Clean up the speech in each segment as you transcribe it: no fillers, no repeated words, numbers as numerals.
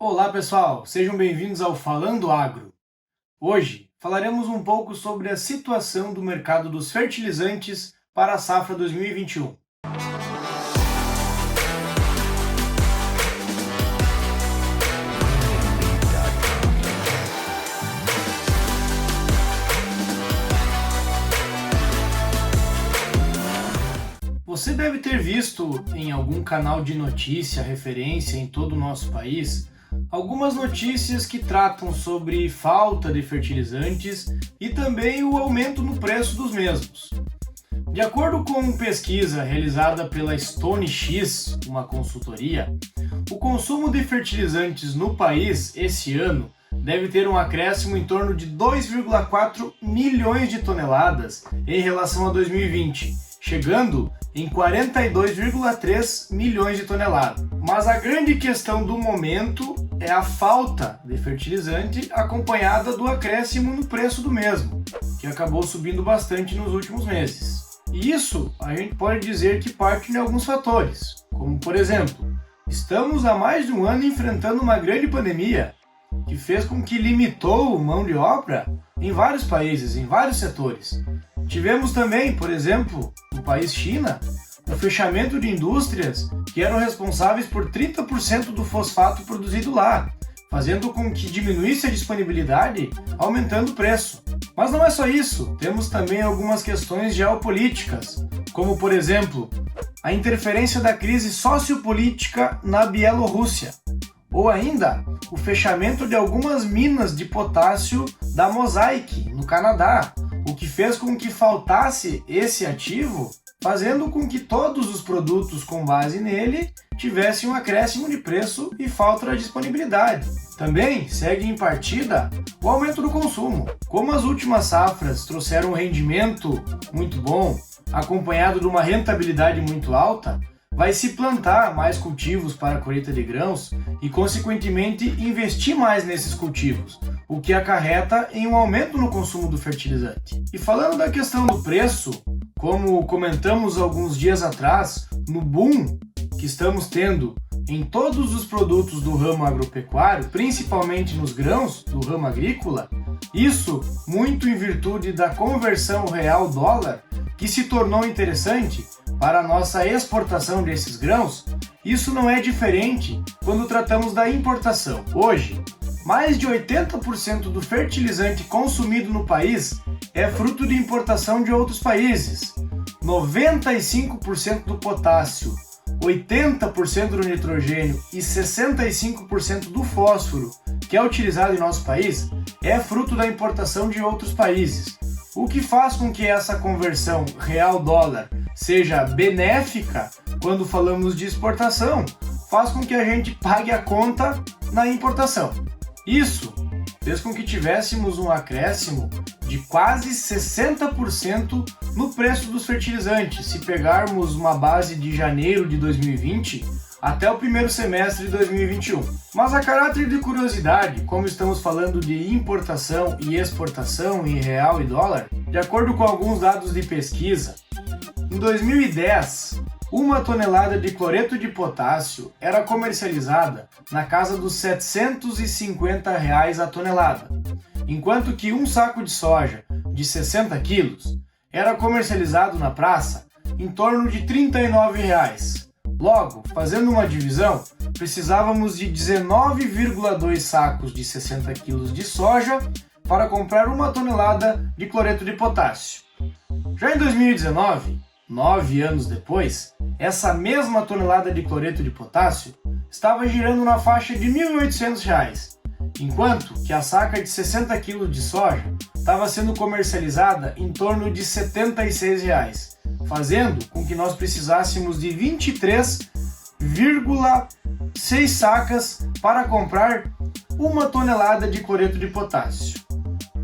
Olá pessoal, sejam bem-vindos ao Falando Agro. Hoje falaremos um pouco sobre a situação do mercado dos fertilizantes para a safra 2021. Você deve ter visto em algum canal de notícia, referência em todo o nosso país, algumas notícias que tratam sobre falta de fertilizantes e também o aumento no preço dos mesmos. De acordo com pesquisa realizada pela StoneX, uma consultoria, o consumo de fertilizantes no país esse ano deve ter um acréscimo em torno de 2,4 milhões de toneladas em relação a 2020, chegando em 42,3 milhões de toneladas. Mas a grande questão do momento é a falta de fertilizante acompanhada do acréscimo no preço do mesmo, que acabou subindo bastante nos últimos meses. E isso a gente pode dizer que parte de alguns fatores, como por exemplo, estamos há mais de um ano enfrentando uma grande pandemia que fez com que limitou mão de obra em vários países, em vários setores. Tivemos também, por exemplo, no país China, o fechamento de indústrias que eram responsáveis por 30% do fosfato produzido lá, fazendo com que diminuísse a disponibilidade, aumentando o preço. Mas não é só isso, temos também algumas questões geopolíticas, como por exemplo, a interferência da crise sociopolítica na Bielorrússia, ou ainda o fechamento de algumas minas de potássio da Mosaic, no Canadá, o que fez com que faltasse esse ativo, fazendo com que todos os produtos com base nele tivessem um acréscimo de preço e falta de disponibilidade. Também segue em partida o aumento do consumo. Como as últimas safras trouxeram um rendimento muito bom, acompanhado de uma rentabilidade muito alta, vai se plantar mais cultivos para a colheita de grãos e, consequentemente, investir mais nesses cultivos, o que acarreta em um aumento no consumo do fertilizante. E falando da questão do preço, como comentamos alguns dias atrás, no boom que estamos tendo em todos os produtos do ramo agropecuário, principalmente nos grãos do ramo agrícola, isso muito em virtude da conversão real-dólar, que se tornou interessante para a nossa exportação desses grãos. Isso não é diferente quando tratamos da importação. Hoje, mais de 80% do fertilizante consumido no país é fruto de importação de outros países. 95% do potássio, 80% do nitrogênio e 65% do fósforo que é utilizado em nosso país é fruto da importação de outros países, o que faz com que essa conversão real-dólar seja benéfica quando falamos de exportação, faz com que a gente pague a conta na importação. Isso fez com que tivéssemos um acréscimo de quase 60% no preço dos fertilizantes, se pegarmos uma base de janeiro de 2020 até o primeiro semestre de 2021. Mas a caráter de curiosidade, como estamos falando de importação e exportação em real e dólar, de acordo com alguns dados de pesquisa, em 2010, uma tonelada de cloreto de potássio era comercializada na casa dos R$ 750 a tonelada, enquanto que um saco de soja de 60 quilos era comercializado na praça em torno de R$ 39. Logo, fazendo uma divisão, precisávamos de 19,2 sacos de 60 quilos de soja para comprar uma tonelada de cloreto de potássio. Já em 2019, 9 anos depois, essa mesma tonelada de cloreto de potássio estava girando na faixa de R$ 1.800, enquanto que a saca de 60 kg de soja estava sendo comercializada em torno de R$ 76, fazendo com que nós precisássemos de 23,6 sacas para comprar uma tonelada de cloreto de potássio.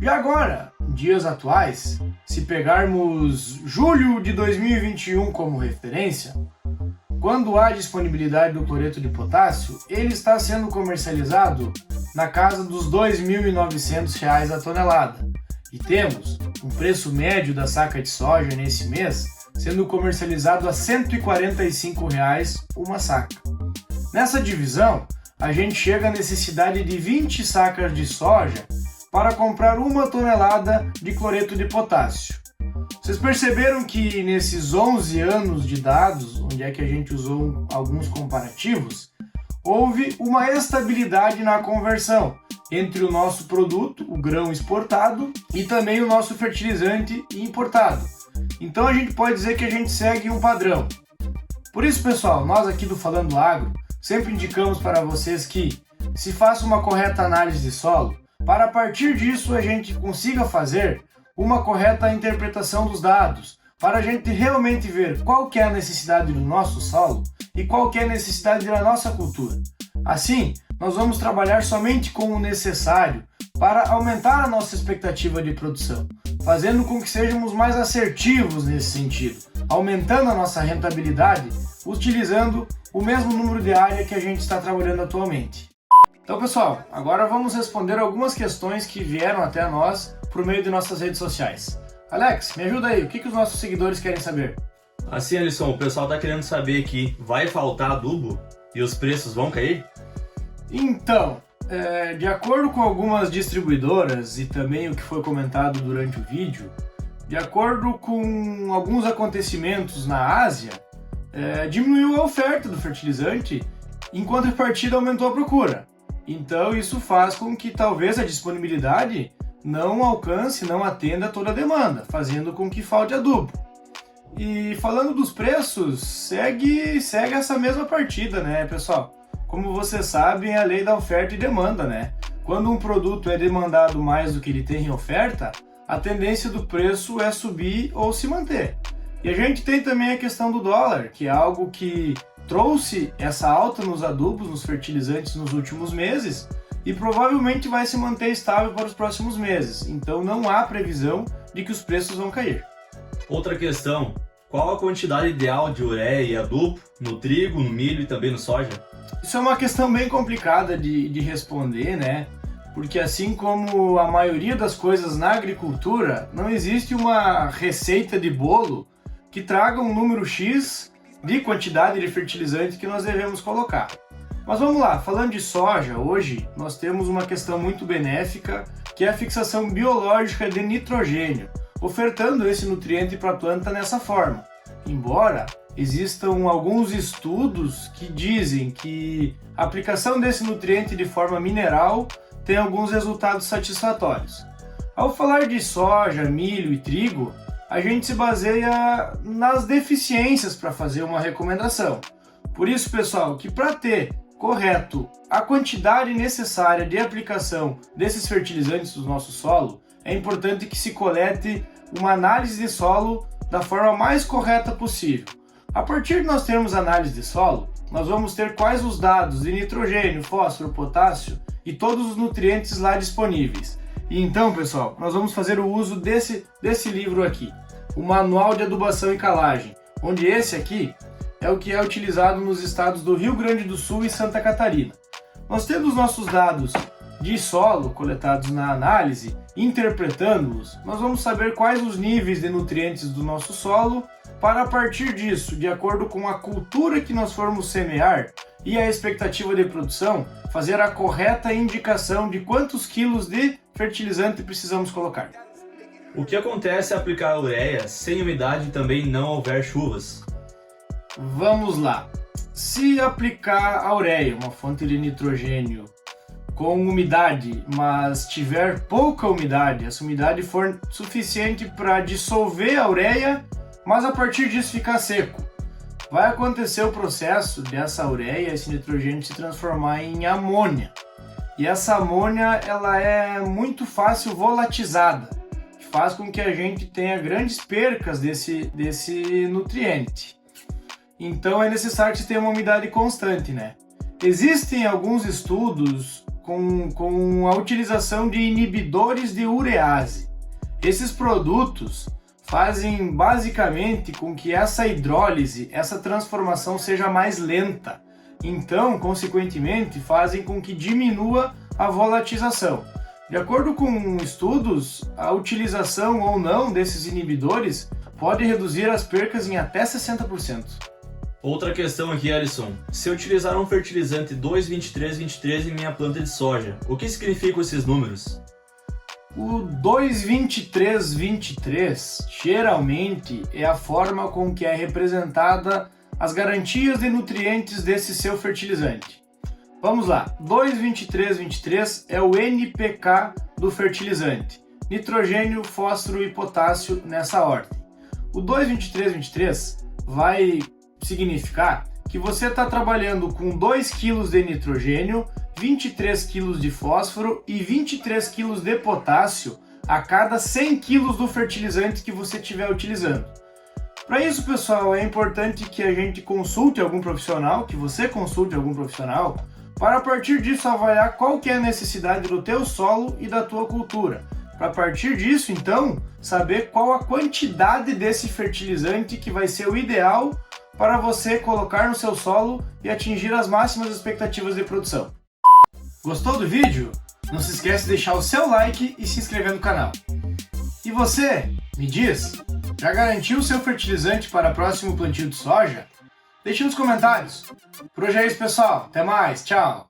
E agora, dias atuais, se pegarmos julho de 2021 como referência, quando há disponibilidade do cloreto de potássio, ele está sendo comercializado na casa dos R$ 2.900 a tonelada. E temos um preço médio da saca de soja nesse mês sendo comercializado a R$ 145 uma saca. Nessa divisão, a gente chega à necessidade de 20 sacas de soja para comprar 1 tonelada de cloreto de potássio. Vocês perceberam que nesses 11 anos de dados, onde é que a gente usou alguns comparativos, houve uma estabilidade na conversão entre o nosso produto, o grão exportado, e também o nosso fertilizante importado. Então a gente pode dizer que a gente segue um padrão. Por isso, pessoal, nós aqui do Falando Agro sempre indicamos para vocês que se faça uma correta análise de solo, para a partir disso a gente consiga fazer uma correta interpretação dos dados, para a gente realmente ver qual que é a necessidade do nosso solo e qual que é a necessidade da nossa cultura. Assim, nós vamos trabalhar somente com o necessário para aumentar a nossa expectativa de produção, fazendo com que sejamos mais assertivos nesse sentido, aumentando a nossa rentabilidade, utilizando o mesmo número de área que a gente está trabalhando atualmente. Então, pessoal, agora vamos responder algumas questões que vieram até nós por meio de nossas redes sociais. Alex, me ajuda aí, o que os nossos seguidores querem saber? Assim, Alisson, o pessoal está querendo saber que vai faltar adubo e os preços vão cair? Então, de acordo com algumas distribuidoras e também o que foi comentado durante o vídeo, de acordo com alguns acontecimentos na Ásia, diminuiu a oferta do fertilizante, em contrapartida aumentou a procura. Então isso faz com que talvez a disponibilidade não alcance, não atenda toda a demanda, fazendo com que falte adubo. E falando dos preços, segue essa mesma partida, né, pessoal? Como vocês sabem, é a lei da oferta e demanda, né? Quando um produto é demandado mais do que ele tem em oferta, a tendência do preço é subir ou se manter. E a gente tem também a questão do dólar, que é algo que trouxe essa alta nos adubos, nos fertilizantes nos últimos meses e provavelmente vai se manter estável para os próximos meses. Então não há previsão de que os preços vão cair. Outra questão, qual a quantidade ideal de ureia e adubo no trigo, no milho e também no soja? Isso é uma questão bem complicada de responder, né? Porque assim como a maioria das coisas na agricultura, não existe uma receita de bolo que traga um número X de quantidade de fertilizante que nós devemos colocar. Mas vamos lá, falando de soja, hoje nós temos uma questão muito benéfica, que é a fixação biológica de nitrogênio, ofertando esse nutriente para a planta nessa forma. Embora existam alguns estudos que dizem que a aplicação desse nutriente de forma mineral tem alguns resultados satisfatórios. Ao falar de soja, milho e trigo, a gente se baseia nas deficiências para fazer uma recomendação. Por isso, pessoal, que para ter correto a quantidade necessária de aplicação desses fertilizantes do nosso solo, é importante que se colete uma análise de solo da forma mais correta possível. A partir de nós termos análise de solo, nós vamos ter quais os dados de nitrogênio, fósforo, potássio e todos os nutrientes lá disponíveis. E então, pessoal, nós vamos fazer o uso desse livro aqui, o Manual de Adubação e Calagem, onde esse aqui é o que é utilizado nos estados do Rio Grande do Sul e Santa Catarina. Nós tendo os nossos dados de solo coletados na análise, interpretando-os, nós vamos saber quais os níveis de nutrientes do nosso solo, para a partir disso, de acordo com a cultura que nós formos semear e a expectativa de produção, fazer a correta indicação de quantos quilos de fertilizante precisamos colocar. O que acontece se aplicar a ureia sem umidade e também não houver chuvas? Vamos lá. Se aplicar a ureia, uma fonte de nitrogênio, com umidade, mas tiver pouca umidade, essa umidade for suficiente para dissolver a ureia, mas a partir disso ficar seco, vai acontecer o processo dessa ureia, esse nitrogênio se transformar em amônia. E essa amônia, ela é muito fácil volatizada, que faz com que a gente tenha grandes percas desse nutriente. Então é necessário que se tenha uma umidade constante, né? Existem alguns estudos com a utilização de inibidores de urease. Esses produtos fazem basicamente com que essa hidrólise, essa transformação seja mais lenta. Então, consequentemente, fazem com que diminua a volatização. De acordo com estudos, a utilização ou não desses inibidores pode reduzir as percas em até 60%. Outra questão aqui, Alisson. Se eu utilizar um fertilizante 2,23,23 em minha planta de soja, o que significam esses números? O 2,23,23 geralmente é a forma com que é representada as garantias de nutrientes desse seu fertilizante. Vamos lá, 2,23,23 é o NPK do fertilizante, nitrogênio, fósforo e potássio nessa ordem. O 2,23,23 vai significar que você está trabalhando com 2 kg de nitrogênio, 23 kg de fósforo e 23 kg de potássio a cada 100 kg do fertilizante que você estiver utilizando. Para isso, pessoal, é importante que a gente consulte algum profissional, que você consulte algum profissional, para a partir disso avaliar qual que é a necessidade do teu solo e da tua cultura. Para a partir disso, então, saber qual a quantidade desse fertilizante que vai ser o ideal para você colocar no seu solo e atingir as máximas expectativas de produção. Gostou do vídeo? Não se esquece de deixar o seu like e se inscrever no canal. E você, me diz, já garantiu o seu fertilizante para o próximo plantio de soja? Deixe nos comentários. Por hoje é isso, pessoal. Até mais. Tchau.